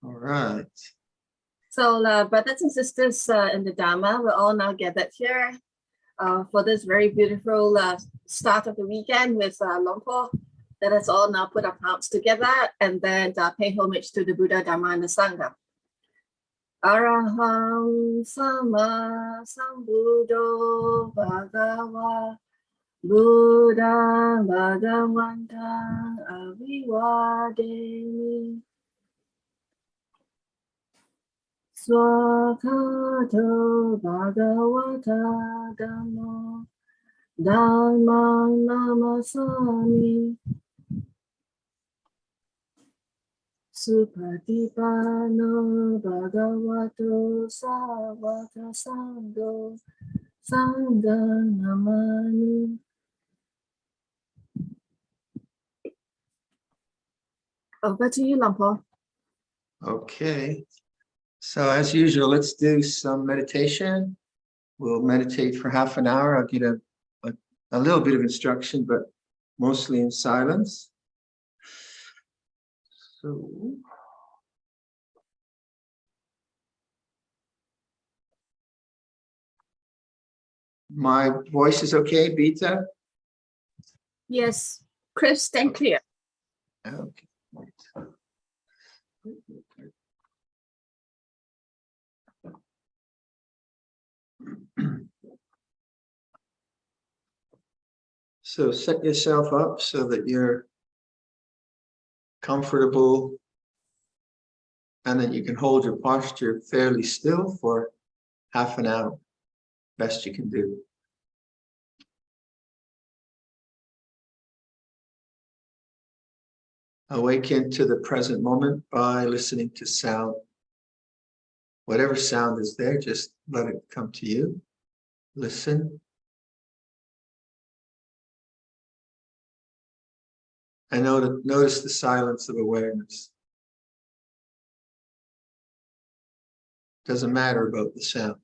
All right. So, brothers and sisters in the Dharma, we're all now gathered here for this very beautiful start of the weekend with Longpo. Let us all now put our hearts together and then pay homage to the Buddha, Dharma, and the Sangha. Araham Sama Sambuddho Bhagava Buddha Bhagavanta Avivademi Swakato Bhagavata Dhammo Dhammang Namasami Supatipano Bhagavato Savaka Sangho Sangham Namami. Over to you, Longpo. Okay. So as usual, let's do some meditation. We'll meditate for half an hour. I'll give a little bit of instruction, but mostly in silence. So my voice is okay, Bita? Yes, crisp and clear. Okay. So set yourself up so that you're comfortable and that you can hold your posture fairly still for half an hour, best you can do. Awaken to the present moment by listening to sound. Whatever sound is there, just let it come to you. Listen. And notice the silence of awareness. Doesn't matter about the sound.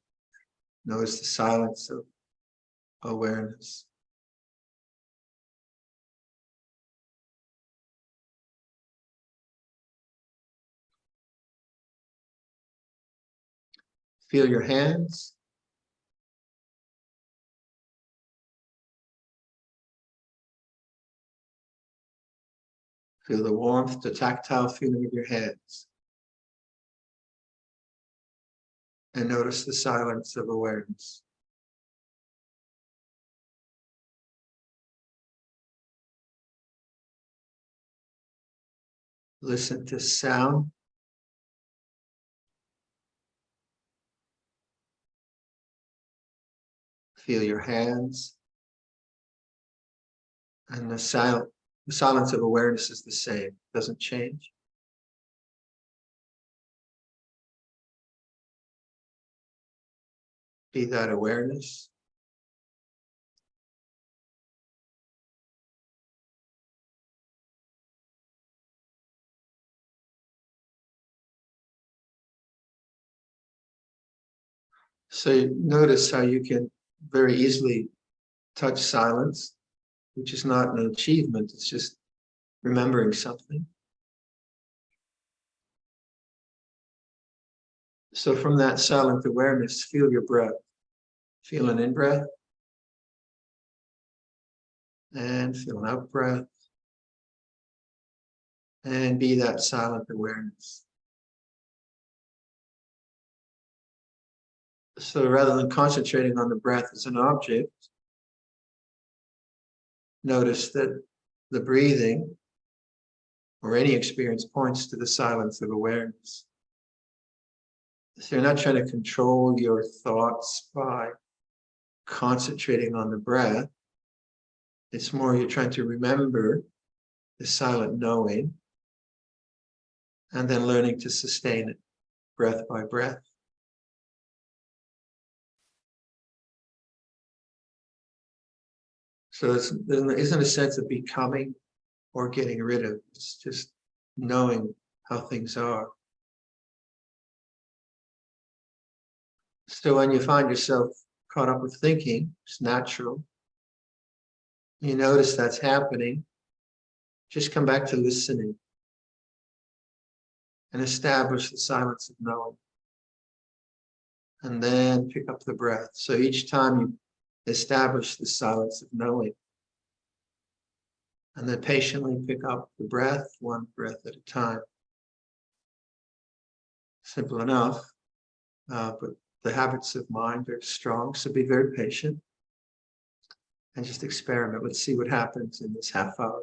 Notice the silence of awareness. Feel your hands. Feel the warmth, the tactile feeling of your hands. And notice the silence of awareness. Listen to sound. Feel your hands. And the silence of awareness is the same, doesn't change. Be that awareness. So notice how you can very easily touch silence, which is not an achievement, it's just remembering something. So from that silent awareness, feel your breath. Feel an in-breath and feel an out-breath. And be that silent awareness. So rather than concentrating on the breath as an object, notice that the breathing or any experience points to the silence of awareness. So you're not trying to control your thoughts by concentrating on the breath. It's more you're trying to remember the silent knowing and then learning to sustain it breath by breath. So there isn't a sense of becoming or getting rid of. It's just knowing how things are. So when you find yourself caught up with thinking, it's natural. You notice that's happening. Just come back to listening. and establish the silence of knowing. And then pick up the breath. So each time you establish the silence of knowing, and then patiently pick up the breath, one breath at a time. Simple enough, but the habits of mind are strong, so be very patient and just experiment. Let's see what happens in this half hour.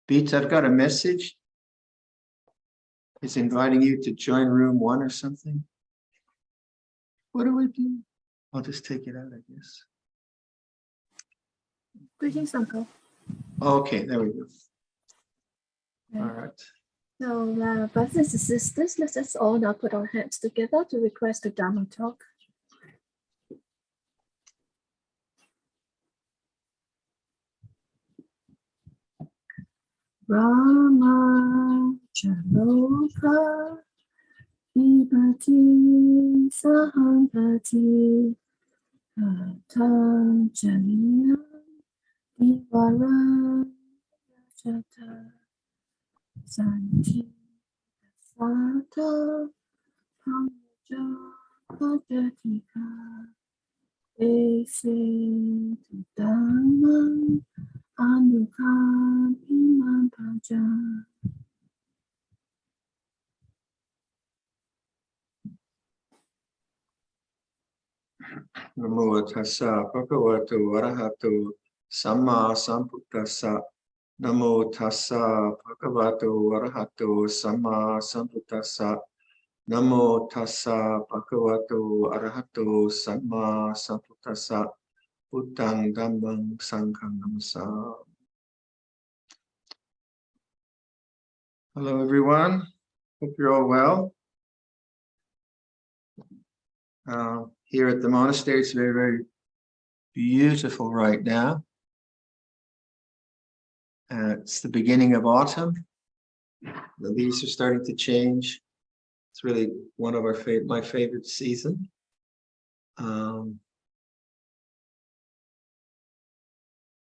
Bita, I've got a message. It's inviting you to join room 1 or something. What do I do? I'll just take it out, I guess. Greetings, Uncle. Okay, there we go. Yeah. All right. So, brothers and sisters, let us all now put our hands together to request the Dharma talk. Brahma Chaloka Vibhati Sahangati Atam Janiya Divara Jata Santi Sata Pamaja Padatika Ese Dhamma Anukam Imam Paja. Namo tassa bhagavato arahato samma sambuddhassa. Namo tassa bhagavato arahato samma sambuddhassa. Namo tassa bhagavato arahato samma sambuddhassa. Buddhang dhammang sanghang namasa. Hello everyone. Hope you're all well. Here at the monastery, it's very, very beautiful right now. It's the beginning of autumn. The leaves are starting to change. It's really one of my favorite season.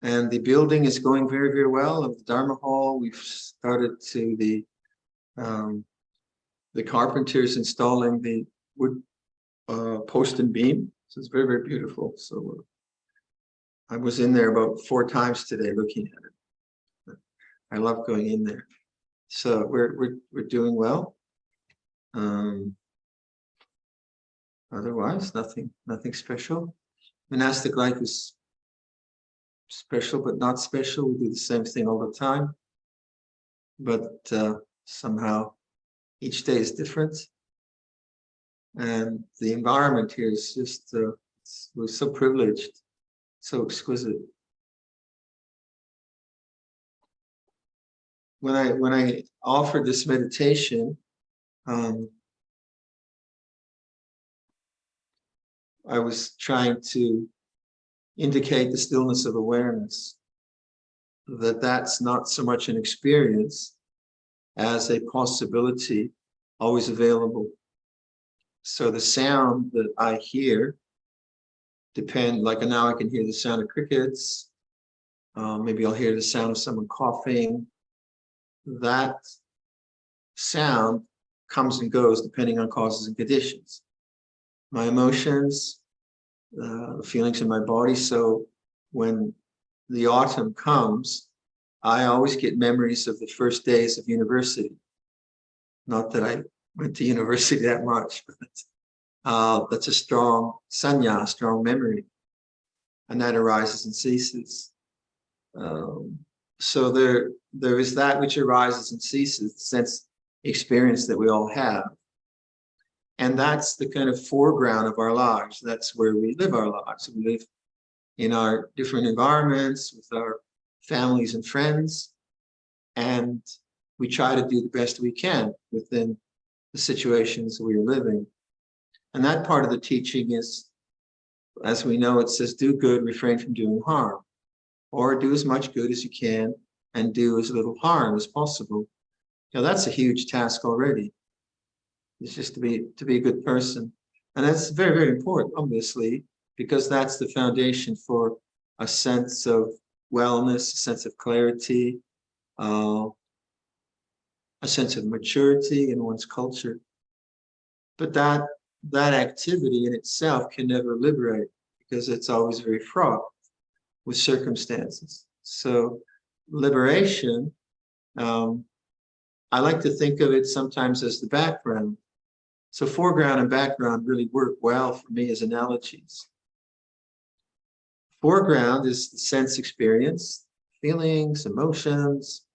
And the building is going very, very well. Of the Dharma hall, we've started to the carpenters installing the wood post and beam. So it's very, very beautiful. So I was in there about 4 times today looking at it. I love going in there. So we're doing well. Otherwise, nothing special. Monastic life is special, but not special. We do the same thing all the time. But somehow each day is different. And the environment here is just, we're so privileged, so exquisite. When I offered this meditation, I was trying to indicate the stillness of awareness, that's not so much an experience as a possibility always available. So the sound that I hear like now I can hear the sound of crickets, maybe I'll hear the sound of someone coughing. That sound comes and goes depending on causes and conditions. My emotions, the feelings in my body. So when the autumn comes, I always get memories of the first days of university. Not that I went to university that much, but that's a strong sanya, strong memory. And that arises and ceases. So there is that which arises and ceases, the sense experience that we all have. And that's the kind of foreground of our lives. That's where we live our lives. We live in our different environments with our families and friends. And we try to do the best we can within the situations we are living. And that part of the teaching is, as we know, it says, do good, refrain from doing harm, or do as much good as you can and do as little harm as possible. Now, that's a huge task already. It's just to be a good person. And that's very, very important, obviously, because that's the foundation for a sense of wellness, a sense of clarity, a sense of maturity in one's culture. But that activity in itself can never liberate, because it's always very fraught with circumstances. So liberation, I like to think of it sometimes as the background. So foreground and background really work well for me as analogies. Foreground is the sense experience, feelings, emotions,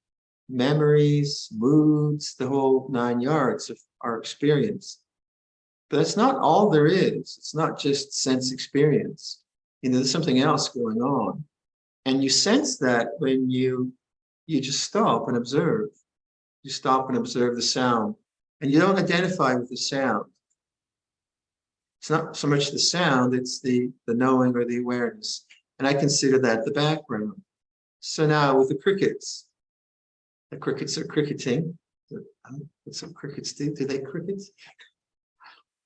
memories, moods, the whole 9 yards of our experience. But that's not all there is. It's not just sense experience. There's something else going on. And you sense that when you just stop and observe. You stop and observe the sound. And you don't identify with the sound. It's not so much the sound, it's the knowing or the awareness. And I consider that the background. So now with the crickets are cricketing. What some crickets do? Do they cricket?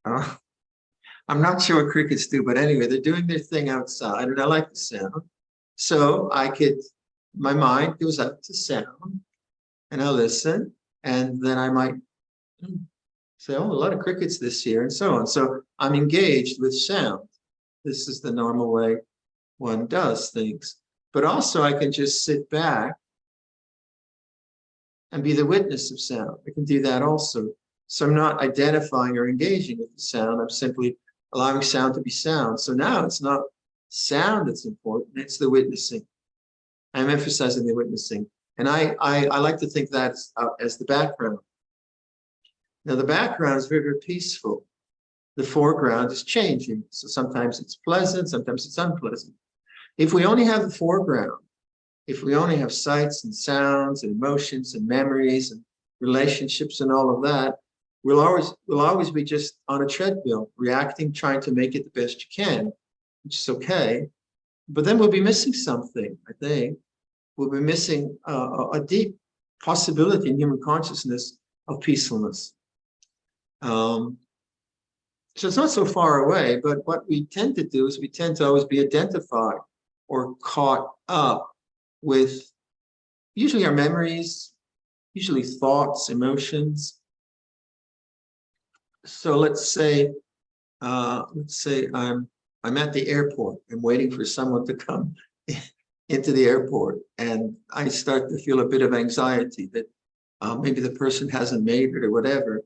I'm not sure what crickets do, but anyway, they're doing their thing outside, and I like the sound. So my mind goes up to sound, and I listen, and then I might say, oh, a lot of crickets this year, and so on. So I'm engaged with sound. This is the normal way one does things. But also I can just sit back and be the witness of sound. I can do that also. So I'm not identifying or engaging with the sound. I'm simply allowing sound to be sound. So now it's not sound that's important, it's the witnessing. I'm emphasizing the witnessing. And I like to think that as the background. Now the background is very, very peaceful. The foreground is changing. So sometimes it's pleasant, sometimes it's unpleasant. If we only have the foreground, if we only have sights and sounds and emotions and memories and relationships and all of that, we'll always be just on a treadmill, reacting, trying to make it the best you can, which is okay. But then we'll be missing something, I think. We'll be missing a deep possibility in human consciousness of peacefulness. So it's not so far away, but what we tend to do is we tend to always be identified or caught up with usually our memories, usually thoughts, emotions. So let's say I'm at the airport. I'm waiting for someone to come into the airport, and I start to feel a bit of anxiety that maybe the person hasn't made it or whatever.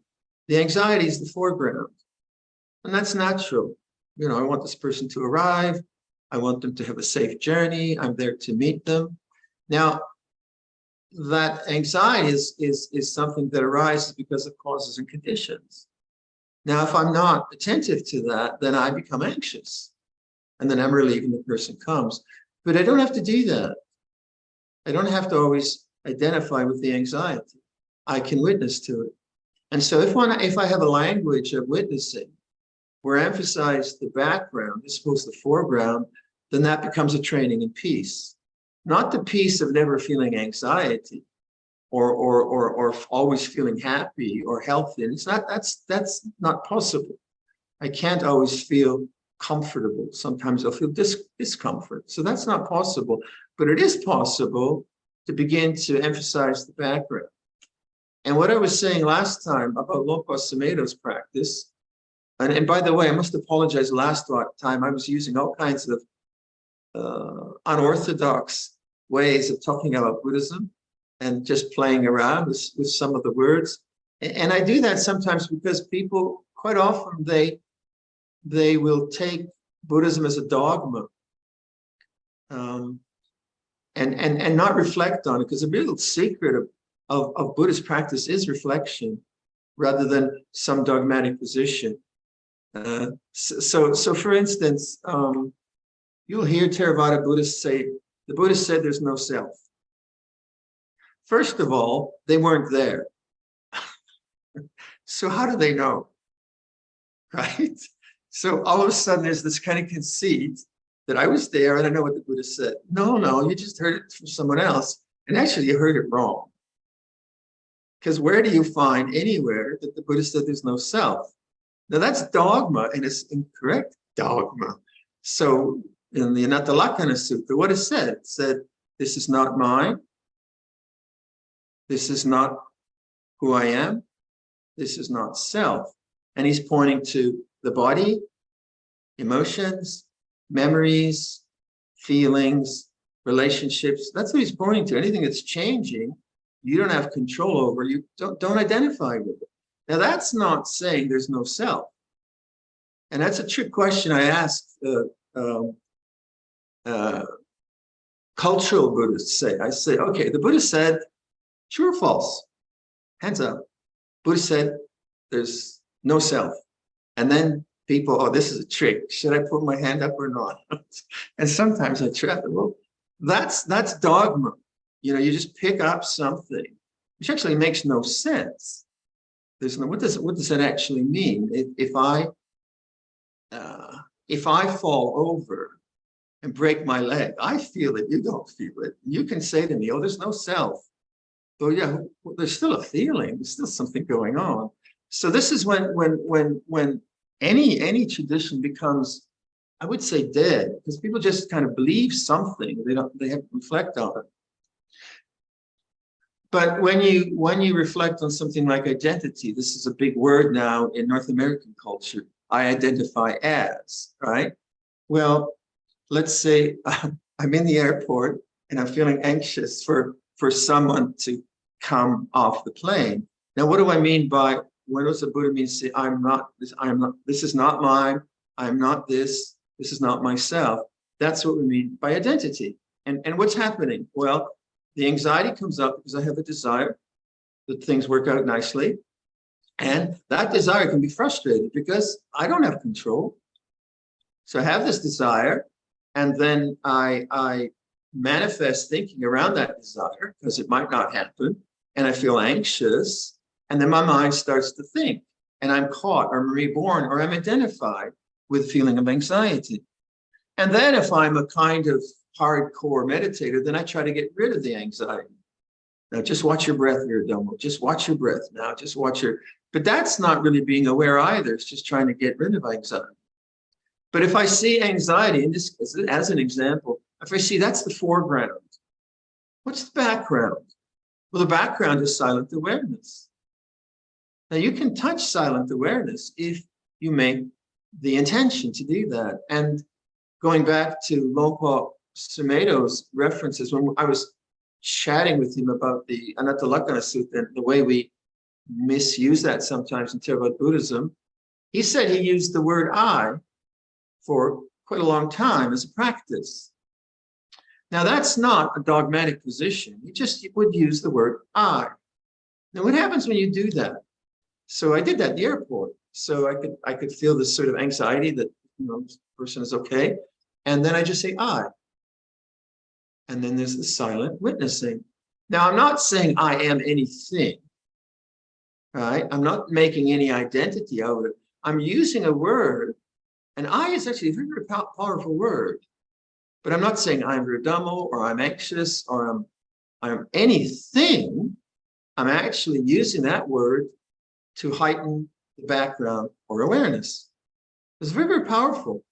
The anxiety is the foreground, and that's natural. I want this person to arrive. I want them to have a safe journey. I'm there to meet them. Now, that anxiety is something that arises because of causes and conditions. Now, if I'm not attentive to that, then I become anxious. And then I'm relieved when the person comes. But I don't have to do that. I don't have to always identify with the anxiety. I can witness to it. And so if I have a language of witnessing where I emphasize the background as opposed to the foreground, then that becomes a training in peace. Not the peace of never feeling anxiety or always feeling happy or healthy. And that's not possible. I can't always feel comfortable. Sometimes I'll feel discomfort. So that's not possible. But it is possible to begin to emphasize the background. And what I was saying last time about Longpa Sumedho's practice, and by the way, I must apologize, last time I was using all kinds of unorthodox ways of talking about Buddhism and just playing around with some of the words. And I do that sometimes because people, quite often, they will take Buddhism as a dogma and not reflect on it, because the real secret of Buddhist practice is reflection rather than some dogmatic position. So for instance, you'll hear Theravada Buddhists say, the Buddha said there's no self. First of all, they weren't there. So how do they know? Right? So all of a sudden there's this kind of conceit that I was there and I know what the Buddha said. No, you just heard it from someone else. And actually you heard it wrong. Because where do you find anywhere that the Buddha said there's no self? Now that's dogma, and it's incorrect dogma. So in the Anatalakkhana Sutta, what it said, this is not mine. This is not who I am. This is not self. And he's pointing to the body, emotions, memories, feelings, relationships. That's what he's pointing to. Anything that's changing, you don't have control over. You don't identify with it. Now, that's not saying there's no self. And that's a trick question I asked cultural Buddhists. I say, okay, the Buddha said, True or false? Hands up. Buddha said there's no self. And then people, oh, this is a trick. Should I put my hand up or not? And sometimes I try. Well, that's dogma. You know, you just pick up something, which actually makes no sense. There's no, what does that actually mean? If I fall over and break my leg, I feel it. You don't feel it. You can say to me, "Oh, there's no self." But yeah, well, there's still a feeling. There's still something going on. So this is when any tradition becomes, I would say, dead, because people just kind of believe something. They have to reflect on it. But when you reflect on something like identity, this is a big word now in North American culture. I identify as, right? Well, let's say I'm in the airport and I'm feeling anxious for someone to come off the plane. Now, what do I mean by, what does the Buddha mean to say, this is not mine, I'm not this is not myself? That's what we mean by identity. And what's happening? Well, the anxiety comes up because I have a desire that things work out nicely. And that desire can be frustrated because I don't have control. So I have this desire, and then I manifest thinking around that desire because it might not happen. And I feel anxious. And then my mind starts to think, and I'm caught or I'm reborn or I'm identified with feeling of anxiety. And then if I'm a kind of hardcore meditator, then I try to get rid of the anxiety. Now, just watch your breath, Viradhammo. Just watch your breath now. Just watch your, but that's not really being aware either. It's just trying to get rid of anxiety. But if I see anxiety, and just as an example, if I see that's the foreground, what's the background? Well, the background is silent awareness. Now, you can touch silent awareness if you make the intention to do that. And going back to Longpa Sumedho's references, when I was chatting with him about the Anatta Lakkhana Sutta and the way we misuse that sometimes in Theravada Buddhism, he said he used the word I for quite a long time as a practice. Now, that's not a dogmatic position. You just would use the word I. Now, what happens when you do that? So I did that at the airport. So I could feel this sort of anxiety that, you know, this person is okay. And then I just say I. And then there's the silent witnessing. Now, I'm not saying I am anything, right? I'm not making any identity out of it. I'm using a word, and I is actually a very, very powerful word. But I'm not saying I'm Viradhammo or I'm anxious or I'm anything. I'm actually using that word to heighten the background or awareness. It's very, very powerful.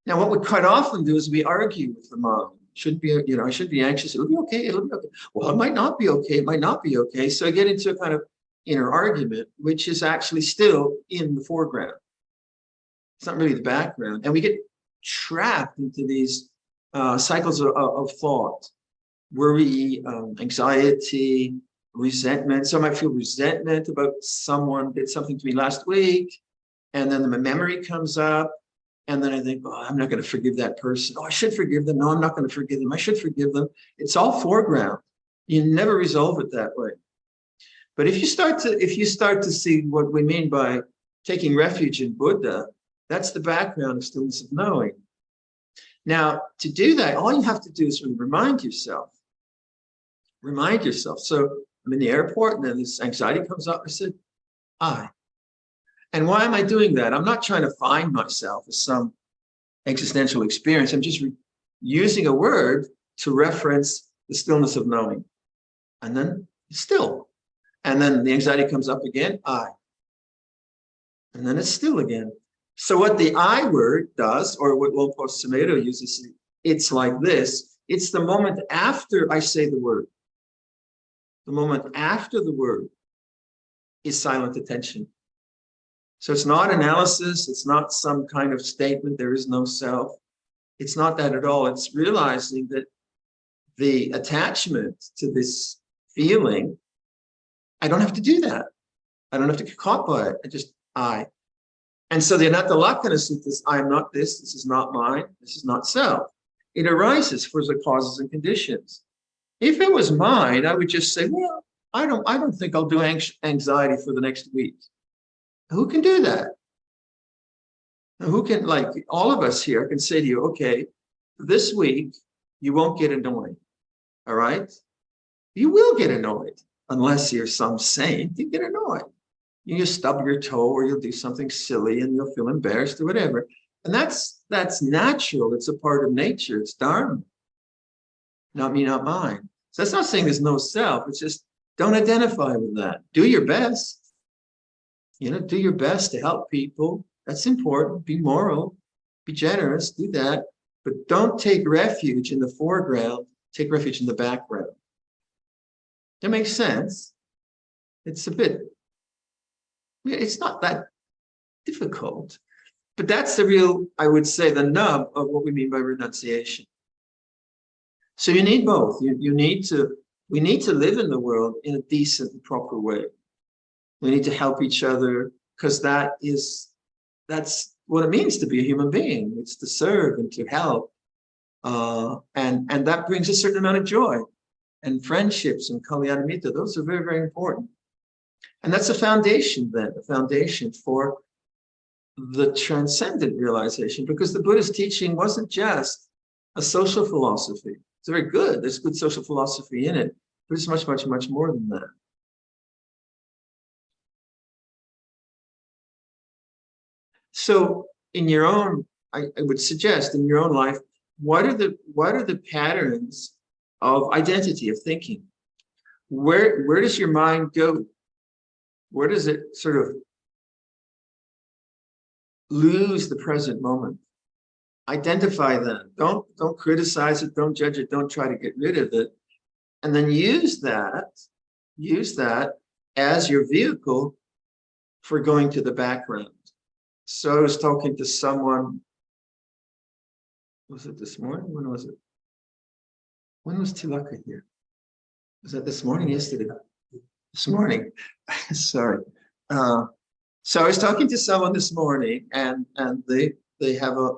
Now, what we quite often do is we argue with the mind. Shouldn't be, you know, I should be anxious. It'll be okay. It'll be okay. Well, it might not be okay. It might not be okay. So I get into a kind of inner argument, which is actually still in the foreground. It's not really the background. And we get trapped into these cycles of thought, worry, anxiety, resentment. So I might feel resentment about someone did something to me last week, and then the memory comes up, and then I think, oh, I'm not going to forgive that person. Oh, I should forgive them. No, I'm not going to forgive them. I should forgive them. It's all foreground. You never resolve it that way. But if you start to see what we mean by taking refuge in Buddha, that's the background of stillness of knowing. Now, to do that, all you have to do is really remind yourself. Remind yourself. So I'm in the airport, and then this anxiety comes up. I said, I. And why am I doing that? I'm not trying to find myself as some existential experience. I'm just using a word to reference the stillness of knowing. And then it's still. And then the anxiety comes up again, I. And then it's still again. So what the I word does, or what Longpa Sumedho uses, it's like this. It's the moment after I say the word. The moment after the word is silent attention. So it's not analysis. It's not some kind of statement. There is no self. It's not that at all. It's realizing that the attachment to this feeling, I don't have to do that. I don't have to get caught by it. I just, I. And so the Anatta Lakkhana Sutta is, I am not this is not mine, this is not self. It arises for the causes and conditions. If it was mine, I would just say, well, I don't think I'll do anxiety for the next week. Who can do that? Who can, like all of us here, can say to you, okay, this week you won't get annoyed. All right? You will get annoyed unless you're some saint. You get annoyed. You just stub your toe or you'll do something silly and you'll feel embarrassed or whatever. And that's natural. It's a part of nature. It's Dharma. Not me, not mine. So that's not saying there's no self. It's just don't identify with that. Do your best. Do your best to help people. That's important. Be moral. Be generous. Do that. But don't take refuge in the foreground. Take refuge in the background. That makes sense. It's not that difficult. But that's the real, I would say, the nub of what we mean by renunciation. So you need both. We need to live in the world in a decent and proper way. We need to help each other because that's what it means to be a human being. It's to serve and to help. And that brings a certain amount of joy. And friendships and kalyana mitta, those are very, very important. And that's a foundation then, a foundation for the transcendent realization, because the Buddha's teaching wasn't just a social philosophy. It's very good. There's good social philosophy in it, but it's much, much, much more than that. So in your own, I would suggest in your own life, what are the patterns of identity, of thinking? Where does your mind go? Where does it sort of lose the present moment? Identify that. Don't criticize it. Don't judge it. Don't try to get rid of it. And then use that as your vehicle for going to the background. So I was talking to someone, was it this morning? When was it? When was Tilaka here? Was that this morning? Yesterday? This morning. Sorry. So I was talking to someone this morning, and they have a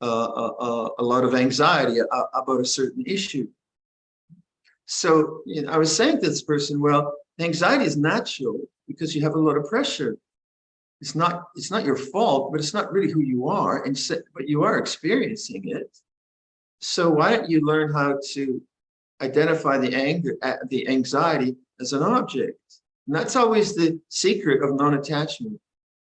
lot of anxiety about a certain issue. So I was saying to this person, well, anxiety is natural because you have a lot of pressure. It's not your fault, but it's not really who you are, but you are experiencing it. So why don't you learn how to identify the anxiety as an object? And that's always the secret of non-attachment.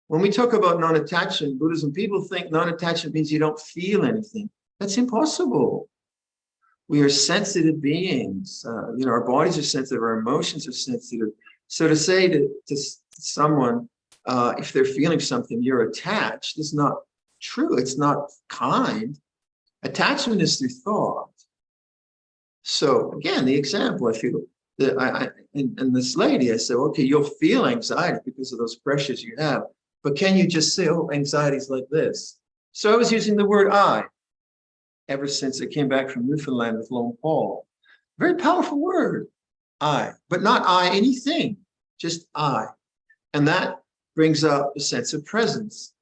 When we talk about non-attachment, Buddhism, people think non-attachment means you don't feel anything. That's impossible. We are sensitive beings. Our bodies are sensitive, our emotions are sensitive. So to say to someone, if they're feeling something, you're attached, is not true. It's not kind. Attachment is through thought. So again, the example, I feel that and this lady, I said, okay, you'll feel anxiety because of those pressures you have, but can you just say, oh, anxiety is like this? So I was using the word I ever since I came back from Newfoundland with Lone Paul. Very powerful word, I, but not I anything, just I. And that brings up a sense of presence.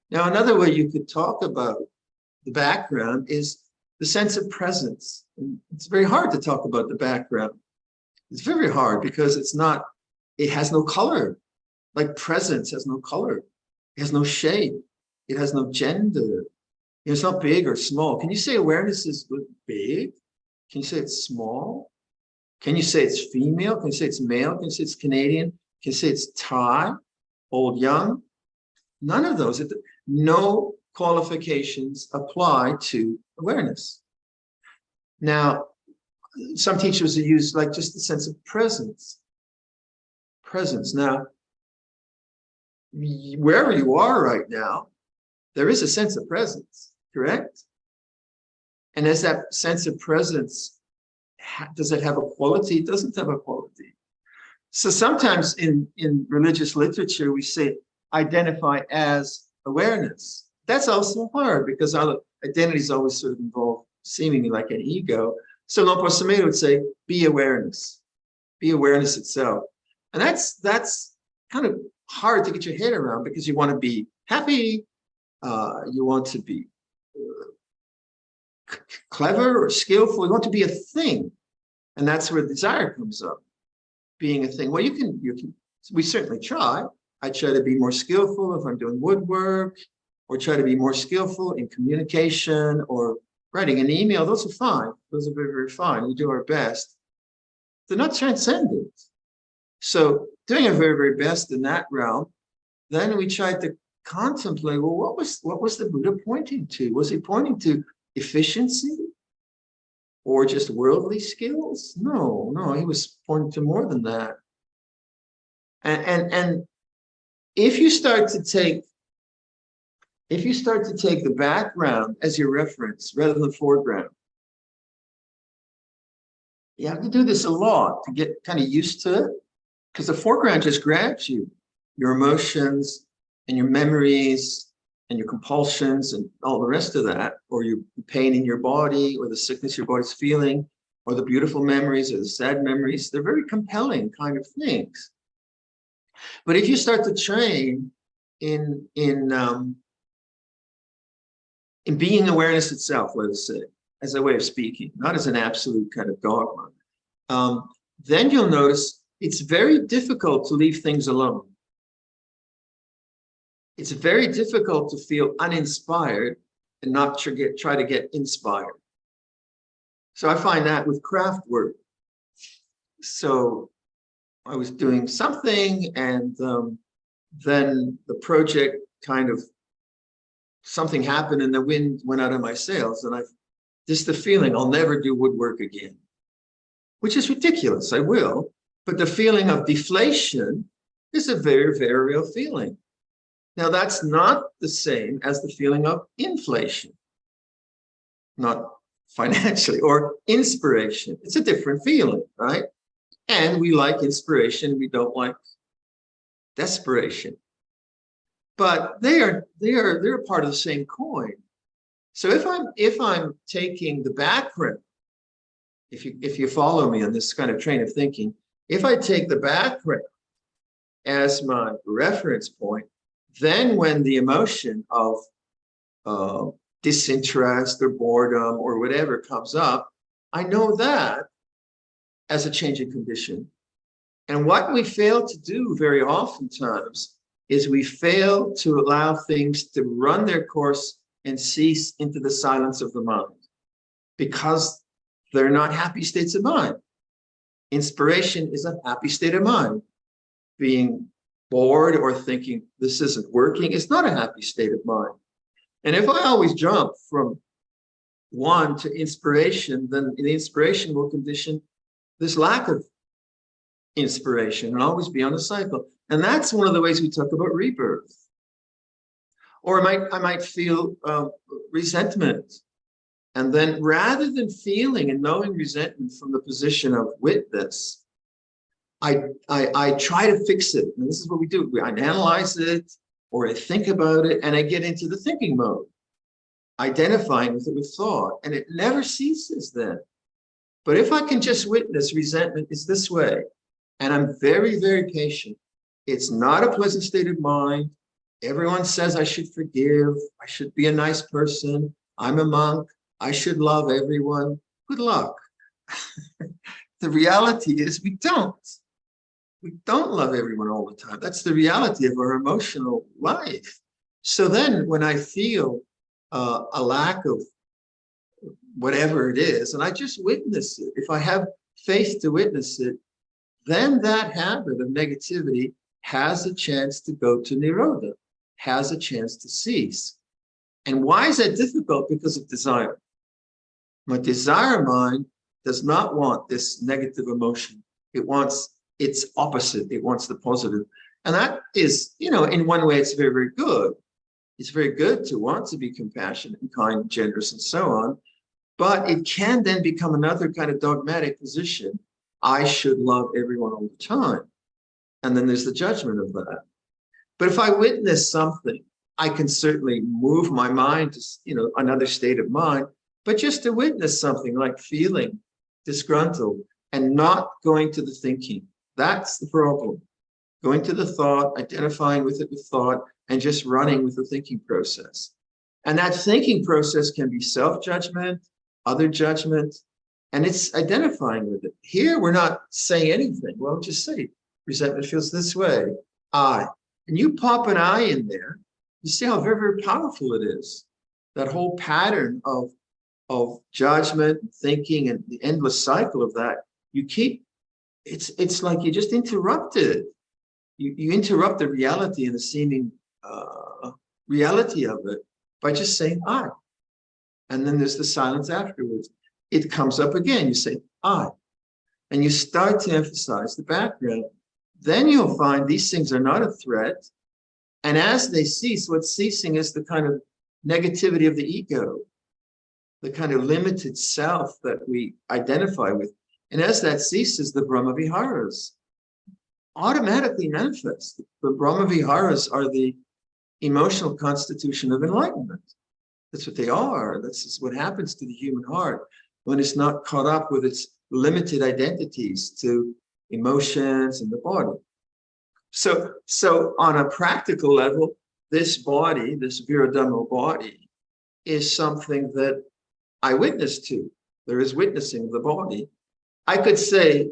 Now, another way you could talk about the background is the sense of presence. And it's very hard to talk about the background. It's very hard because it has no color. Like presence has no color. It has no shape. It has no gender. It's not big or small. Can you say awareness is big? Can you say it's small? Can you say it's female? Can you say it's male? Can you say it's Canadian? Can you say it's Thai, old, young? None of those. No qualifications apply to awareness. Now, some teachers use like just the sense of presence. Presence. Now, wherever you are right now, there is a sense of presence, correct? And as that sense of presence, does it have a quality? It doesn't have a quality. So sometimes in religious literature, we say identify as awareness. That's also hard because our identities always sort of involve seemingly like an ego. So Lompo Sameda would say, be awareness itself. And that's kind of hard to get your head around because you want to be happy, you want to be clever or skillful, you want to be a thing. And that's where desire comes up, being a thing. Well, we certainly try. I try to be more skillful if I'm doing woodwork, or try to be more skillful in communication or writing an email. Those are fine. Those are very, very fine. We do our best. They're not transcendent. So doing our very, very best in that realm, then we tried to contemplate, well, what was the Buddha pointing to? Was he pointing to efficiency or just worldly skills? No, he was pointing to more than that. And if you start to take the background as your reference rather than the foreground, you have to do this a lot to get kind of used to it, because the foreground just grabs you, your emotions and your memories and your compulsions and all the rest of that, or your pain in your body, or the sickness your body's feeling, or the beautiful memories or the sad memories. They're very compelling kind of things. But if you start to train in being awareness itself, let us say, as a way of speaking, not as an absolute kind of dogma, then you'll notice it's very difficult to leave things alone. It's very difficult to feel uninspired and not try to get inspired. So I find that with craft work. So I was doing something, and then the project kind of, something happened and the wind went out of my sails, and just the feeling I'll never do woodwork again, which is ridiculous. I will, but the feeling of deflation is a very, very real feeling. Now, that's not the same as the feeling of inflation, not financially, or inspiration. It's a different feeling, right? And we like inspiration, we don't like desperation. But they're part of the same coin. So if I'm taking the background, if you follow me on this kind of train of thinking, if I take the background as my reference point, then when the emotion of disinterest or boredom or whatever comes up, I know that as a changing condition. And what we fail to do very oftentimes is we fail to allow things to run their course and cease into the silence of the mind, because they're not happy states of mind. Inspiration is a happy state of mind. Being bored or thinking this isn't working is not a happy state of mind. And if I always jump from one to inspiration, then the inspiration will condition this lack of inspiration and always be on a cycle. And that's one of the ways we talk about rebirth. Or I might feel resentment. And then rather than feeling and knowing resentment from the position of witness, I try to fix it. And this is what we do. I analyze it, or I think about it, and I get into the thinking mode, identifying with it with thought. And it never ceases then. But if I can just witness resentment is this way, and I'm very, very patient, it's not a pleasant state of mind. Everyone says I should forgive. I should be a nice person. I'm a monk. I should love everyone. Good luck. The reality is we don't. We don't love everyone all the time. That's the reality of our emotional life. So then when I feel a lack of whatever it is, and I just witness it, if I have faith to witness it, then that habit of negativity has a chance to go to Nirodha, has a chance to cease. And why is that difficult? Because of desire. My desire mind does not want this negative emotion. It wants its opposite. It wants the positive. And that is, in one way, it's very, very good. It's very good to want to be compassionate and kind and generous and so on. But it can then become another kind of dogmatic position. I should love everyone all the time. And then there's the judgment of that. But if I witness something, I can certainly move my mind to, another state of mind. But just to witness something like feeling disgruntled and not going to the thinking, that's the problem. Going to the thought, identifying with it with thought, and just running with the thinking process. And that thinking process can be self-judgment, other judgment, And it's identifying with it. Here, we're not saying anything. Well, just say, resentment feels this way, I. And you pop an I in there, you see how very, very powerful it is. That whole pattern of judgment, thinking, and the endless cycle of that, you keep, it's like you just interrupted it. You interrupt the reality and the seeming reality of it by just saying I. And then there's the silence afterwards. It comes up again, you say I. And you start to emphasize the background. Then you'll find these things are not a threat. And as they cease, what's ceasing is the kind of negativity of the ego, the kind of limited self that we identify with. And as that ceases, the Brahma Viharas automatically manifest. The Brahma Viharas are the emotional constitution of enlightenment. That's what they are. That's what happens to the human heart when it's not caught up with its limited identities to emotions and the body. So on a practical level, this body, this Viradhammo body, is something that I witness to. There is witnessing of the body. I could say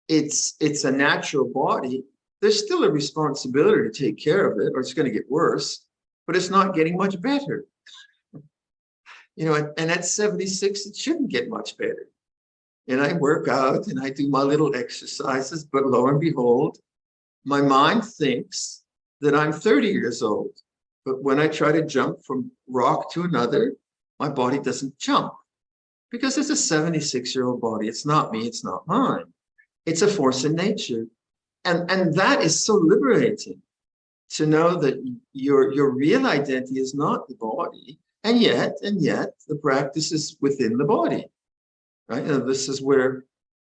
it's a natural body. There's still a responsibility to take care of it, or it's going to get worse, but it's not getting much better. And at 76, it shouldn't get much better. And I work out and I do my little exercises, but lo and behold, my mind thinks that I'm 30 years old. But when I try to jump from rock to another, my body doesn't jump because it's a 76-year-old body. It's not me, it's not mine. It's a force in nature. And that is so liberating to know that your real identity is not the body. And yet, the practice is within the body, right? And this is where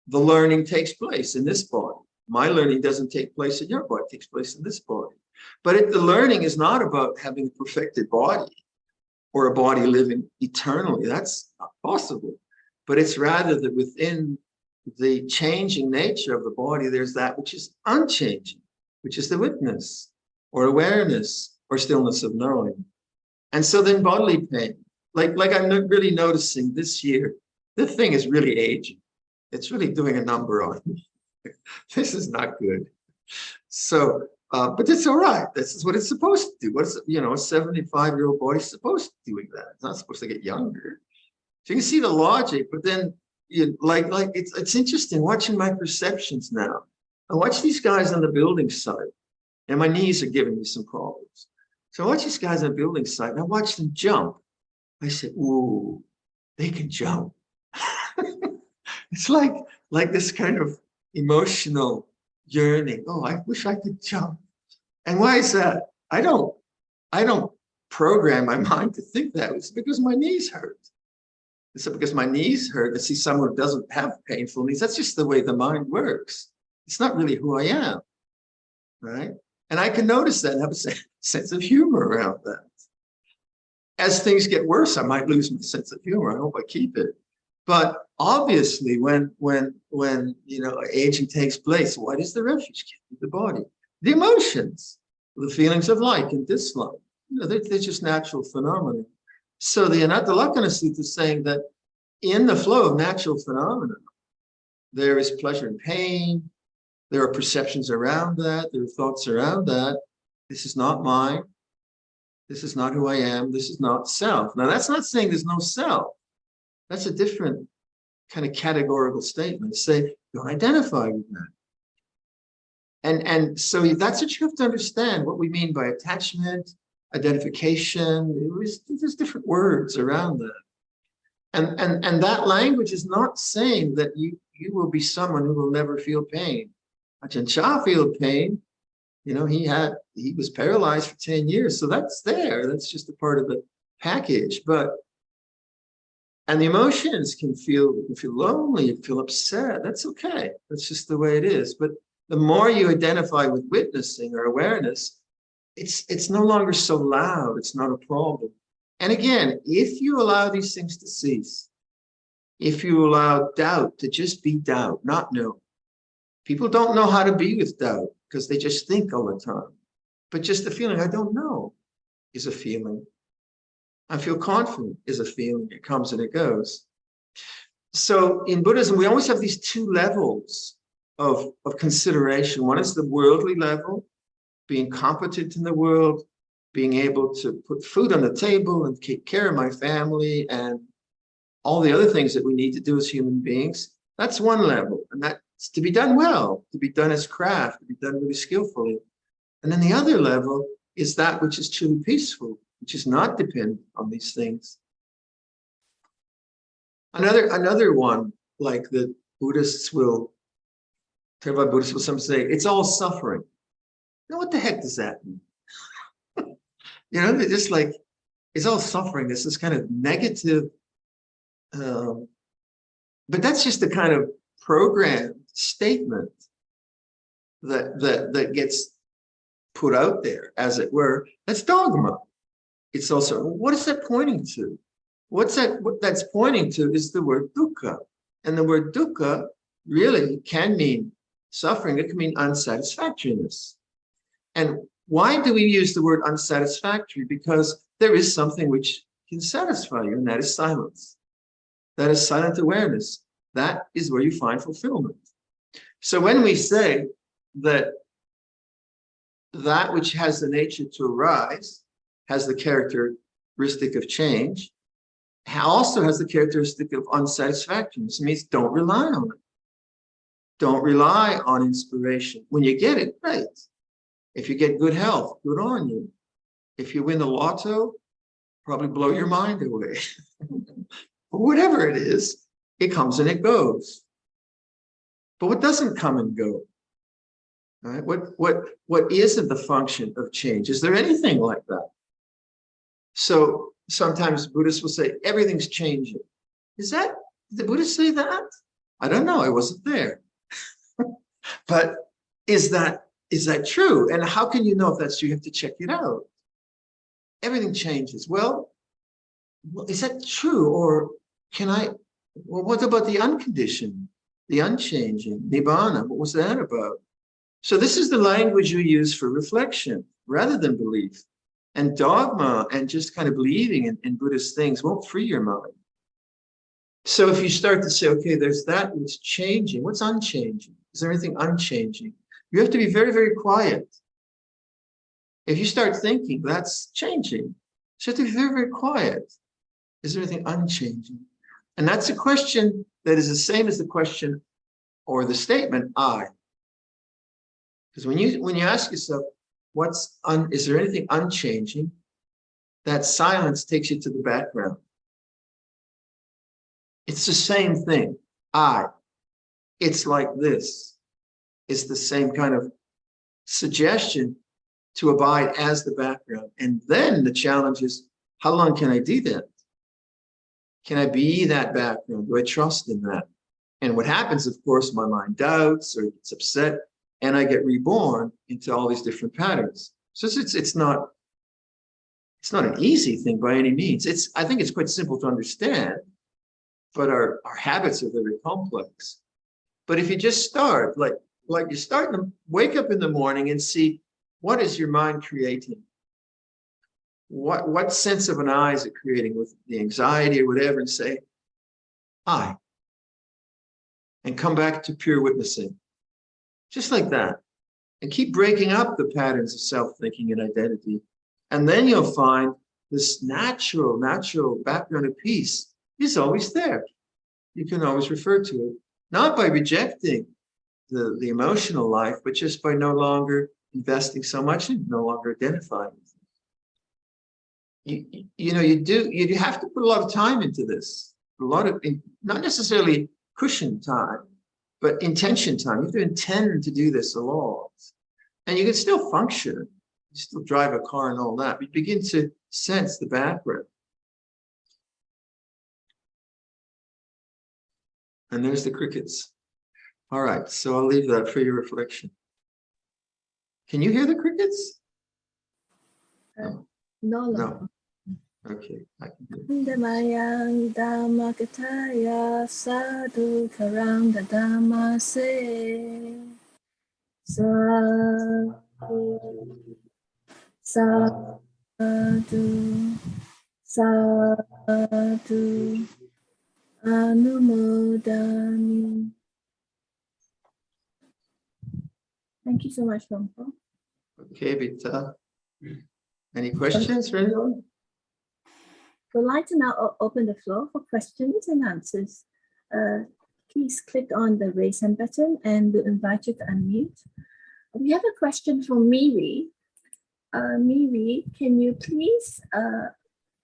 the learning takes place in this body. My learning doesn't take place in your body, it takes place in this body. But the learning is not about having a perfected body or a body living eternally. That's not possible. But it's rather that within the changing nature of the body, there's that which is unchanging, which is the witness or awareness or stillness of knowing. And so then bodily pain, like I'm really noticing this year, the thing is really aging. It's really doing a number on me. This is not good. So, but it's all right. This is what it's supposed to do. What's, a 75-year-old body's supposed to be doing that. It's not supposed to get younger. So you can see the logic, but then it's interesting watching my perceptions now. I watch these guys on the building site, and my knees are giving me some problems. So I watch these guys on the building site, and I watch them jump. I said, ooh, they can jump. It's like this kind of emotional yearning. Oh, I wish I could jump. And why is that? I don't program my mind to think that. It's because my knees hurt. It's because my knees hurt. I see someone who doesn't have painful knees. That's just the way the mind works. It's not really who I am, right? And I can notice that and have a sense of humor around that. As things get worse, I might lose my sense of humor. I hope I keep it. But obviously, when aging takes place, what is the refuge? The body, the emotions, the feelings of like and dislike. They're just natural phenomena. So the Anatta Lakkhana Sutta is saying that in the flow of natural phenomena, there is pleasure and pain. There are perceptions around that. There are thoughts around that. This is not mine. This is not who I am. This is not self. Now, that's not saying there's no self. That's a different kind of categorical statement. Say, don't identify with that. And so that's what you have to understand, what we mean by attachment, identification. There's different words around that. And that language is not saying that you will be someone who will never feel pain. Ajahn Chah felt pain. He was paralyzed for 10 years. So that's there. That's just a part of the package. And the emotions can feel lonely, you feel upset. That's okay. That's just the way it is. But the more you identify with witnessing or awareness, it's no longer so loud. It's not a problem. And again, if you allow these things to cease, if you allow doubt to just be doubt, not know. People don't know how to be with doubt because they just think all the time. But just the feeling, I don't know, is a feeling. I feel confident is a feeling. It comes and it goes. So in Buddhism, we always have these two levels of consideration. One is the worldly level, being competent in the world, being able to put food on the table and take care of my family and all the other things that we need to do as human beings. That's one level, and that's to be done well, to be done as craft, to be done really skillfully. And then the other level is that which is truly peaceful, which is not dependent on these things. Another one, like the Buddhists will, Theravada Buddhists will some say, it's all suffering. Now, what the heck does that mean? They're just like, it's all suffering. This is kind of negative, but that's just a kind of programmed statement that gets put out there, as it were. That's dogma. It's also, what is that pointing to? What that's pointing to is the word dukkha. And the word dukkha really can mean suffering. It can mean unsatisfactoriness. And why do we use the word unsatisfactory? Because there is something which can satisfy you, and that is silence. That is silent awareness. That is where you find fulfillment. So when we say that which has the nature to arise has the characteristic of change, also has the characteristic of unsatisfactoriness. It means don't rely on it. Don't rely on inspiration. When you get it, great. If you get good health, good on you. If you win the lotto, probably blow your mind away. But whatever it is, it comes and it goes. But what doesn't come and go? Right? What isn't the function of change? Is there anything like that? So sometimes Buddhists will say, everything's changing. Did the Buddhists say that? I don't know, I wasn't there. But is that true? And how can you know if that's true? You have to check it out. Everything changes. Well, is that true? Or what about the unconditioned, the unchanging, nibbana? What was that about? So this is the language we use for reflection rather than belief. And dogma and just kind of believing in Buddhist things won't free your mind. So if you start to say, okay, there's that which changing, what's unchanging? Is there anything unchanging? You have to be very, very quiet. If you start thinking that's changing, you have to be very, very quiet. Is there anything unchanging? And that's a question that is the same as the question or the statement, I. Because when you ask yourself, is there anything unchanging? That silence takes you to the background. It's the same thing. It's like this. It's the same kind of suggestion to abide as the background. And then the challenge is, how long can I do that? Can I be that background? Do I trust in that? And what happens, of course, my mind doubts or gets upset, and I get reborn into all these different patterns. So it's not an easy thing by any means. I think it's quite simple to understand, but our habits are very complex. But if you just start, like you start to wake up in the morning and see, what is your mind creating? What sense of an I is it creating with the anxiety or whatever, and say, I. And come back to pure witnessing. Just like that. And keep breaking up the patterns of self-thinking and identity. And then you'll find this natural background of peace is always there. You can always refer to it. Not by rejecting the emotional life, but just by no longer investing so much in, no longer identifying. You have to put a lot of time into this. A lot of, not necessarily cushion time, but intention time. You have to intend to do this a lot. And you can still function. You still drive a car and all that, but you begin to sense the background. And there's the crickets. All right, so I'll leave that for your reflection. Can you hear the crickets? No. Okay, I can hear. Dhamayang Dhamma Kataya Sadhu Karang Dhamma Se Sadhu Sadhu Sadhu Anumodami. Thank you so much, Longpo. Okay, Bita. Any questions for anyone? We'd like to now open the floor for questions and answers. Please click on the raise hand button and we'll invite you to unmute. We have a question from Miri. Miri, can you please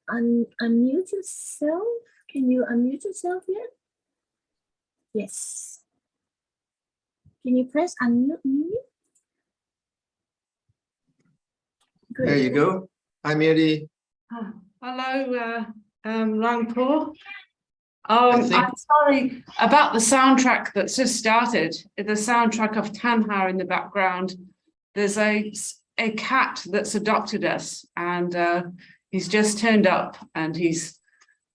unmute yourself? Can you unmute yourself yet? Yes. Can you press unmute, Miri? Great. There you go. Hi, Miri. Hello, Rangpur. think- I'm sorry about the soundtrack that's just started. The soundtrack of Tanha in the background. There's a cat that's adopted us, and he's just turned up, and he's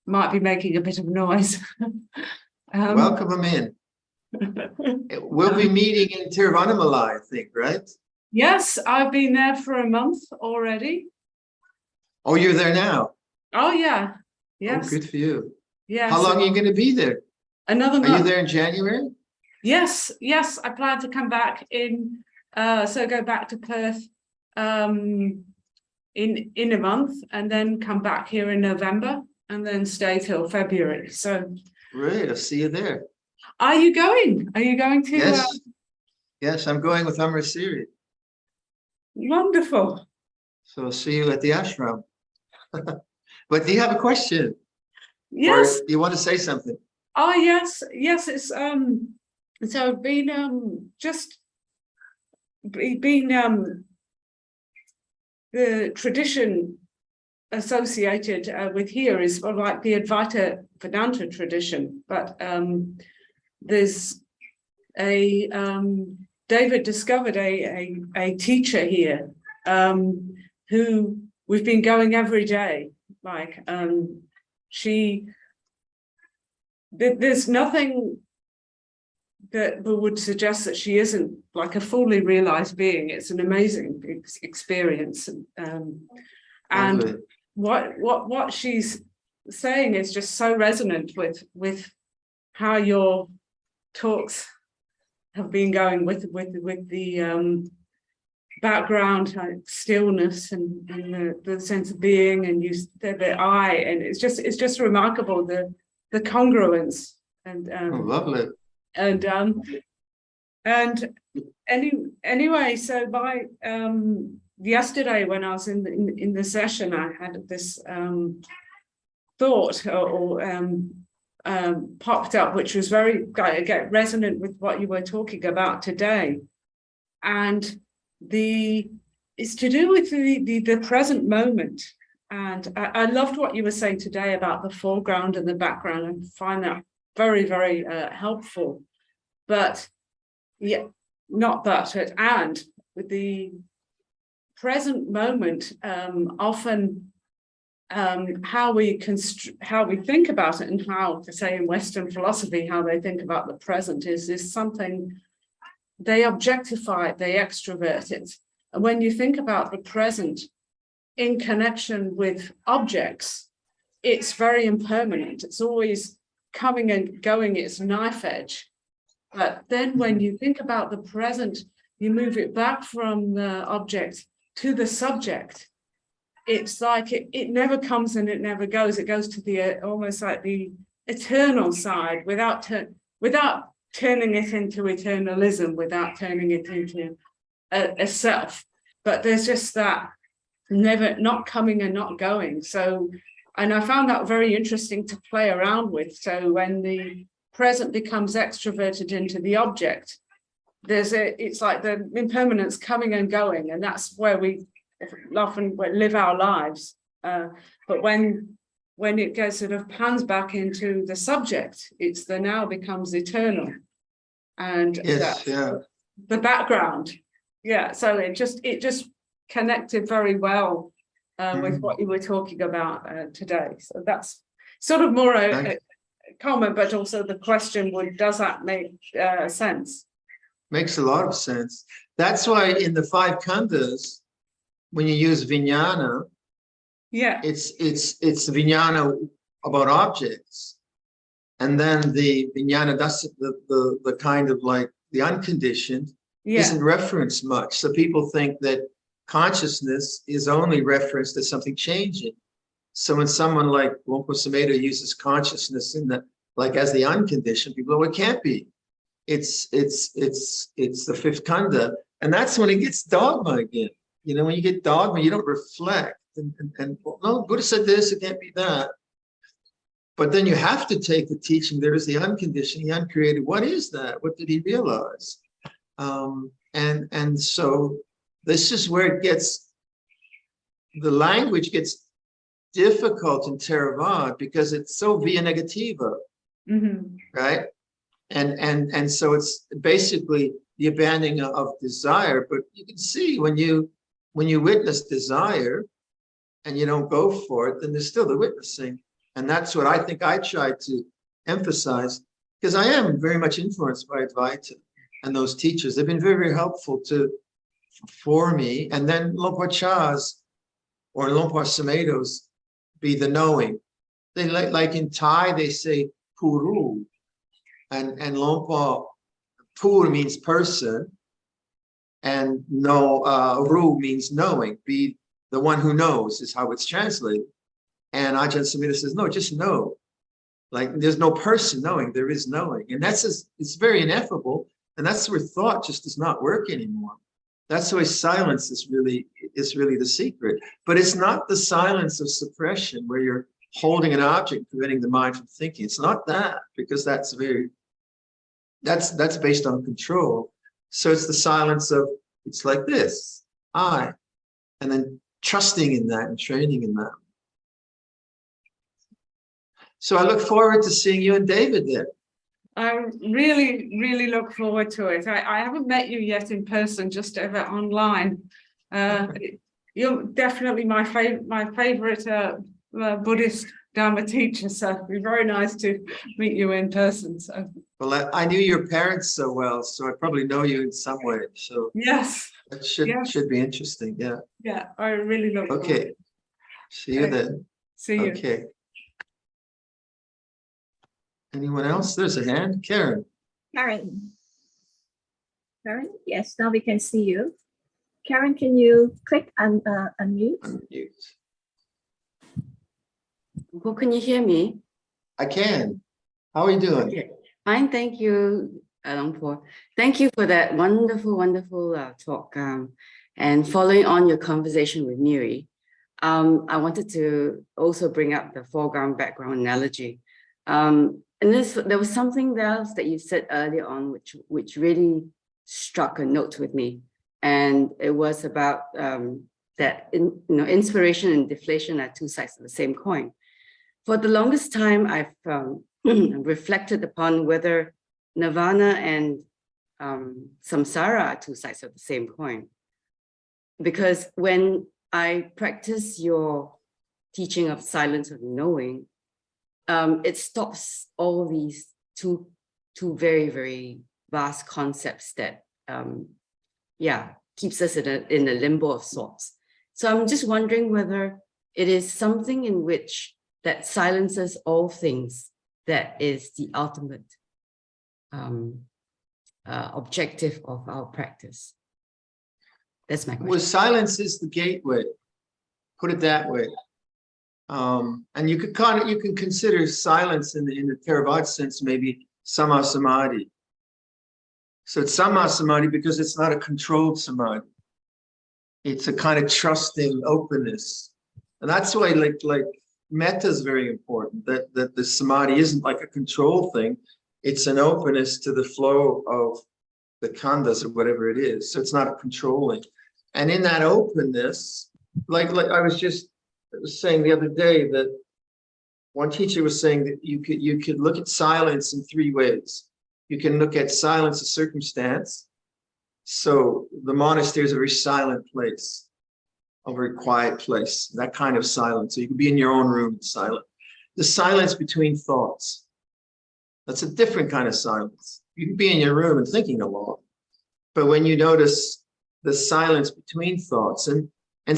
might be making a bit of noise. Welcome him in. We'll be meeting in Tiruvannamalai, I think, right? Yes, I've been there for a month already. Oh, you're there now? Oh yeah, Oh, yes, good for you. yes. How long are you going to be there? Another Are you month. there in January? Yes, I plan to come back in, so go back to Perth in a month and then come back here in November and then stay till February. So Great, I'll see you there. are you going? Are you going to? Yes, yes, I'm going with Amrit Siri. Wonderful. So I'll see you at the ashram. But do you have a question? Yes. Or do you want to say something? Oh yes, it's so I've been the tradition associated with here is sort of like the Advaita Vedanta tradition, but there's a David discovered a teacher here who we've been going every day. Like there's nothing that would suggest that she isn't like a fully realized being. It's an amazing experience, and Lovely. what she's saying is just so resonant with how your talks have been going with the background, like stillness and the sense of being, and the I, and it's just remarkable the congruence and Oh, lovely. Anyway, so by yesterday when I was in the session, I had this thought popped up, which was very resonant with what you were talking about today, and it's to do with the present moment. And I loved what you were saying today about the foreground and the background, and find that very, very helpful. But yeah, not but, and with the present moment, often how we think about it, and how, to say in Western philosophy, how they think about the present is something they objectify it, they extrovert it. And when you think about the present in connection with objects, it's very impermanent. It's always coming and going, it's knife edge. But then when you think about the present, you move it back from the object to the subject. It's like it never comes and it never goes. It goes to the almost like the eternal side without turning it into eternalism, without turning it into a self. But there's just that never not coming and not going. So, and I found that very interesting to play around with. So when the present becomes extroverted into the object, it's like the impermanence coming and going, and that's where we often live our lives. But when it goes sort of pans back into the subject, it's the now becomes eternal, and Yes, yeah. the background. Yeah, so it just connected very well with what you were talking about today. So that's sort of more a comment, but also the question does that make sense? Makes a lot of sense. That's why in the 5 khandhas, when you use vijnana, Yeah, it's vijnana about objects. And then the vijnana dasa, the kind of like the unconditioned, isn't referenced much. So people think that consciousness is only referenced as something changing. So when someone like Lompo Sumedho uses consciousness in the like as the unconditioned, people go, it can't be. It's the fifth khandha, and that's when it gets dogma again. You know, when you get dogma, you don't reflect. And well, no, Buddha said this, it can't be that. But then you have to take the teaching. There is the unconditioned, the uncreated. What is that? What did he realize? And so this is where it gets, the language gets difficult in Theravada because it's so via negativa, right? And so it's basically the abandoning of desire. But you can see when you witness desire and you don't go for it, then there's still the witnessing. And that's what I think I try to emphasize, because I am very much influenced by Advaita and those teachers. They've been very, very helpful for me. And then Lompo Cha's or Lompo Sumedho's be the knowing. They like in Thai, they say puru. And Lompo, pur means person, and no, ru means knowing. Be the one who knows is how it's translated. And Ajahn Sumedho says, no, just know. Like there's no person knowing, there is knowing. And that's it's very ineffable. And that's where thought just does not work anymore. That's why silence is really the secret. But it's not the silence of suppression where you're holding an object, preventing the mind from thinking. It's not that, because that's based on control. So it's the silence of, it's like this, I, and then trusting in that and training in that. So I look forward to seeing you and David there. I really, really look forward to it. I haven't met you yet in person, just over online. You're definitely my favorite Buddhist Dharma teacher, so it'd be very nice to meet you in person. So. Well, I knew your parents so well, so I probably know you in some way. So yes, that should be interesting. Yeah. Yeah, I really look forward. Okay. See you then. See you. Okay. Anyone else? There's a hand. Karen. Karen, yes, now we can see you. Karen, can you click on unmute? Unmute. Well, can you hear me? I can. How are you doing? Okay. Fine, thank you, Lumpur. Thank you for that wonderful, wonderful talk. And following on your conversation with Miri, I wanted to also bring up the foreground background analogy. And there was something else that you said earlier on, which really struck a note with me, and it was about that inspiration and deflation are two sides of the same coin. For the longest time, I've reflected upon whether nirvana and samsara are two sides of the same coin, because when I practice your teaching of silence of knowing, it stops all these two very, very vast concepts that, keeps us in a limbo of sorts. So I'm just wondering whether it is something in which that silences all things that is the ultimate objective of our practice. That's my question. Well, silence is the gateway. Put it that way. And you can consider silence in the Theravada sense, maybe samma samadhi. So it's samma samadhi because it's not a controlled samadhi. It's a kind of trusting openness. And that's why like metta is very important, that the samadhi isn't like a control thing. It's an openness to the flow of the khandhas or whatever it is. So it's not a controlling. And in that openness, like I was saying the other day, that one teacher was saying that you could look at silence in three ways. You can look at silence as circumstance. So the monastery is a very silent place, a very quiet place, that kind of silence. So you can be in your own room silent. The silence between thoughts, that's a different kind of silence. You can be in your room and thinking a lot, but when you notice the silence between thoughts, and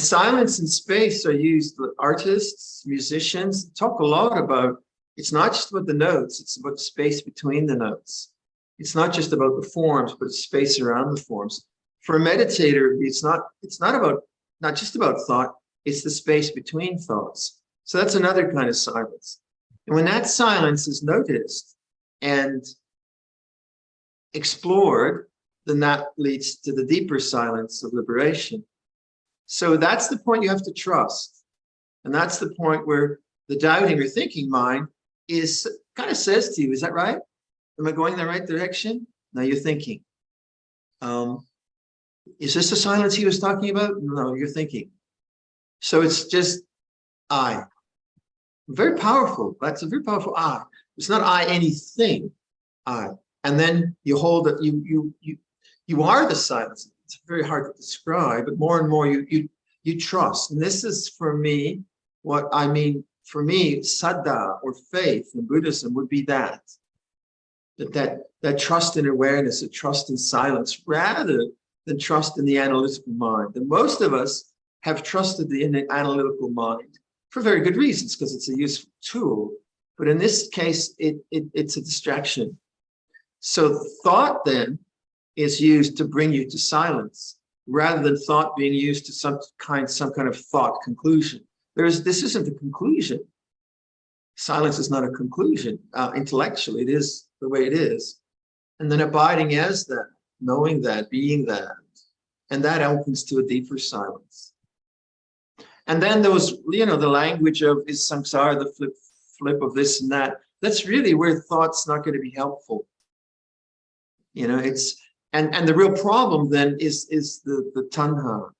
silence and space are used, artists, musicians talk a lot about It's not just about the notes, it's about the space between the notes. It's not just about the forms, but it's space around the forms. For a meditator, it's not just about thought, it's the space between thoughts. So that's another kind of silence. And when that silence is noticed and explored, then that leads to the deeper silence of liberation. So that's the point you have to trust. And that's the point where the doubting or thinking mind is kind of says to you, is that right? Am I going in the right direction? Now you're thinking. Is this the silence he was talking about? No, you're thinking. So it's just I. Very powerful. That's a very powerful I. It's not I anything. I. And then you hold it. You are the silence. It's very hard to describe, but more and more you trust. And this is for me what I mean. For me, saddha or faith in Buddhism would be that trust in awareness, a trust in silence, rather than trust in the analytical mind. And most of us have trusted the analytical mind for very good reasons, because it's a useful tool. But in this case, it's a distraction. So thought then is used to bring you to silence, rather than thought being used to some kind of thought conclusion. This isn't a conclusion. Silence is not a conclusion. Intellectually, it is the way it is. And then abiding as that, knowing that, being that, and that opens to a deeper silence. And then those, the language of is samsara, the flip of this and that, that's really where thought's not going to be helpful. It's, and the real problem then is the tanha,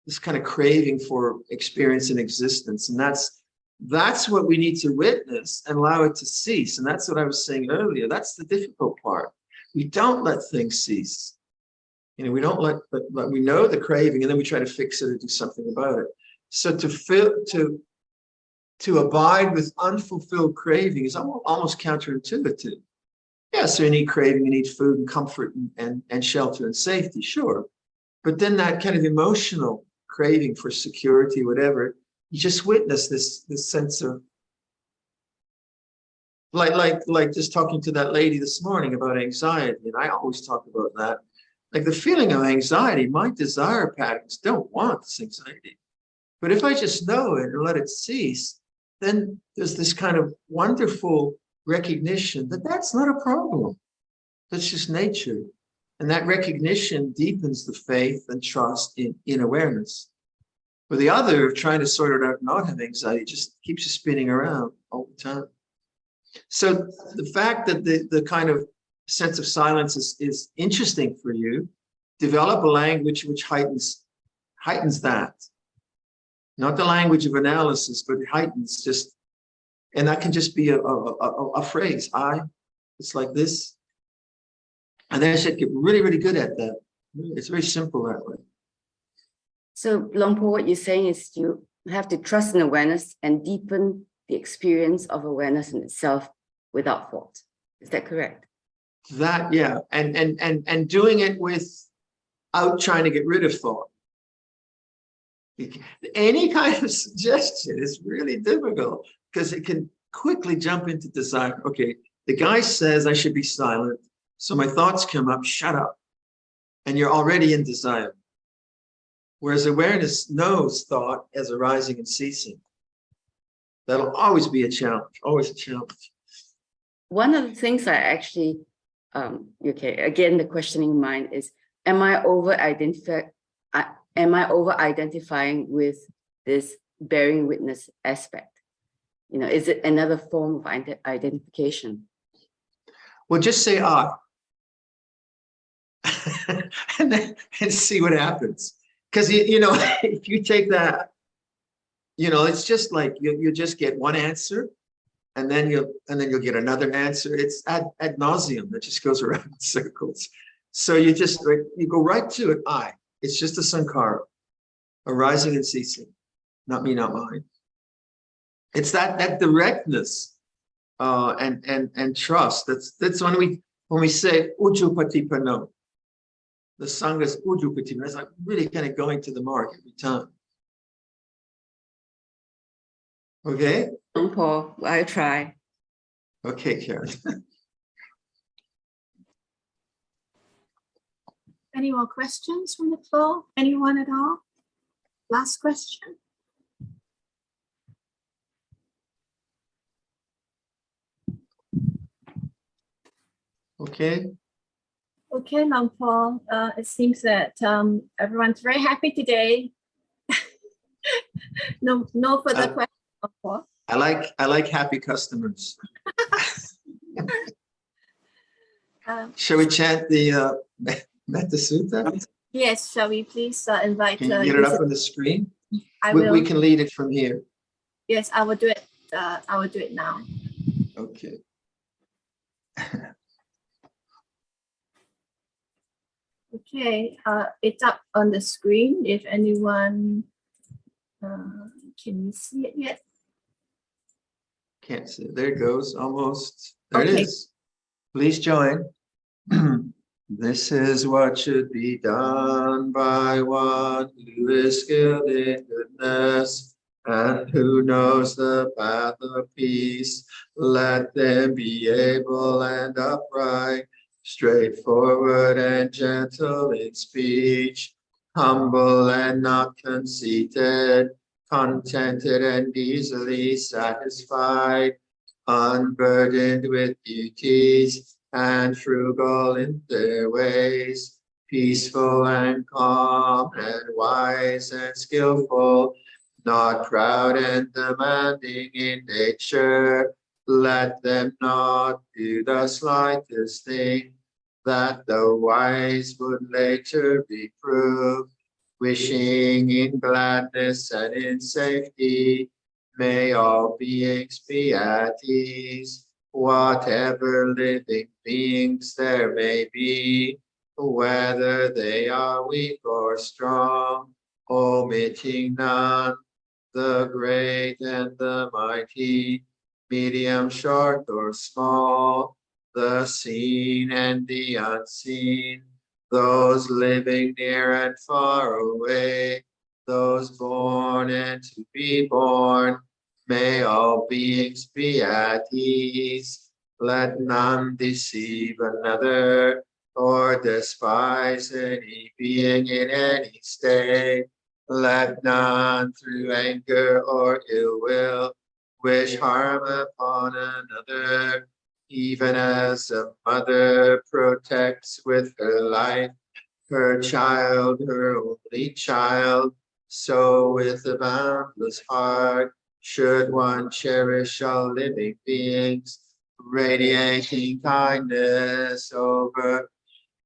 this kind of craving for experience and existence. And that's what we need to witness and allow it to cease. And that's what I was saying earlier. That's the difficult part. We don't let things cease. We don't let, but we know the craving, and then we try to fix it or do something about it. So to abide with unfulfilled craving is almost counterintuitive. Yeah, so you need craving, you need food and comfort and shelter and safety, sure. But then that kind of emotional craving for security, whatever, you just witness this sense of, like just talking to that lady this morning about anxiety, and I always talk about that. Like the feeling of anxiety, my desire patterns don't want this anxiety. But if I just know it and let it cease, then there's this kind of wonderful recognition that that's not a problem. That's just nature. And that recognition deepens the faith and trust in awareness. But the other of trying to sort it out, not have anxiety, just keeps you spinning around all the time. So the fact that the kind of sense of silence is interesting for you, develop a language which heightens that. Not the language of analysis, but it heightens just, and that can just be a phrase. It's like this. And then I should get really, really good at that. It's very simple that way. So, Longpo, what you're saying is you have to trust in awareness and deepen the experience of awareness in itself without thought. Is that correct? That, yeah. And doing it without trying to get rid of thought. Any kind of suggestion is really difficult because it can quickly jump into desire. Okay, the guy says I should be silent. So my thoughts come up, shut up. And you're already in desire. Whereas awareness knows thought as arising and ceasing. That'll always be a challenge, always a challenge. One of the things I actually, again, the questioning mind is, am I over-identifying with this bearing witness aspect? Is it another form of identification? Well, just say I. and see what happens. Because, if you take that, it's just like you just get one answer and then you'll get another answer. It's ad nauseum that just goes around in circles. So you go right to it. I. It's just a sankhara, arising and ceasing. Not me, not mine. It's that directness and trust. That's when we say ujupatipano. The Sangha's ujupatipano. It's like really kind of going to the mark every time. Okay? Paul, I'll try. Okay, Karen. Any more questions from the floor? Anyone at all? Last question. Okay. Okay, Longpo, it seems that everyone's very happy today. No further questions, Longpo. I like happy customers. Shall we chant the Metta Sutta? Yes, shall we please invite? Can you get it up on the screen? I We will. can lead it from here. Yes, I will do it. I will do it now. Okay. Okay, it's up on the screen. If anyone can you see it yet? Can't see it. There it goes. Almost. There Okay. it is. Please join. This is what should be done by one who is skilled in goodness and who knows the path of peace. Let them be able and upright, straightforward and gentle in speech, humble and not conceited, contented and easily satisfied, unburdened with duties, and frugal in their ways, peaceful and calm, and wise and skillful, not proud and demanding in nature. Let them not do the slightest thing that the wise would later be proved, wishing in gladness and in safety. May all beings be at ease, whatever living beings there may be, whether they are weak or strong, omitting none, the great and the mighty, medium, short, or small, the seen and the unseen, those living near and far away, those born and to be born. May all beings be at ease. Let none deceive another or despise any being in any state. Let none through anger or ill will wish harm upon another, even as a mother protects with her life her child, her only child, so with a boundless heart should one cherish all living beings, radiating kindness over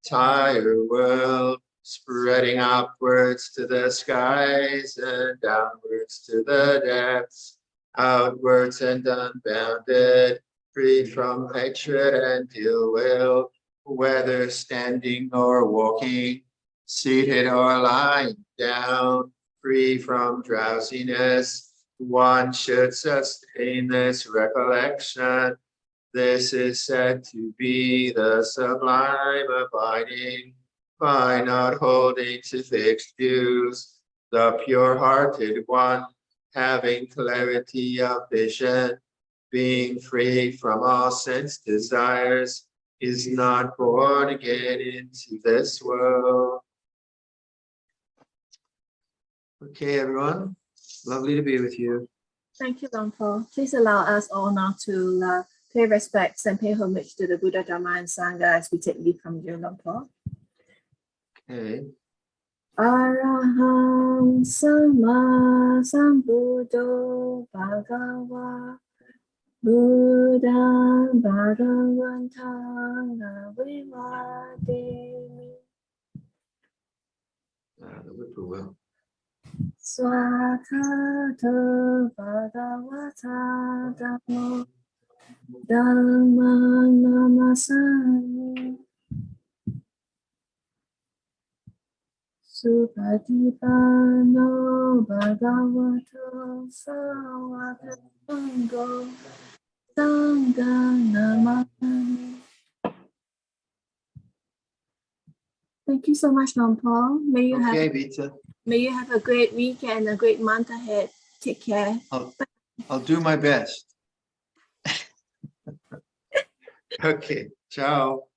the entire world, spreading upwards to the skies and downwards to the depths, outwards and unbounded, free from hatred and ill will, whether standing or walking, seated or lying down, free from drowsiness. One should sustain this recollection. This is said to be the sublime abiding, by not holding to fixed views, the pure-hearted one, having clarity of vision, being free from all sense desires, is not born again into this world. Okay, everyone. Lovely to be with you. Thank you, Longpo. Please allow us all now to pay respects and pay homage to the Buddha, Dhamma, and Sangha as we take leave from you, Longpo. Okay. Araham Sama Sambuddho Bhagava Buddha Bhagavantang Avivademi The whippoorwill. Swakata Bhagavata Dhammo Dhamma Namasami Supatipano Bhagavato Sawakasango Sangha Namami. Thank you so much, Longpo. May you Okay, have Bita. May you have a great week and a great month ahead. Take care. I'll do my best. Okay, ciao.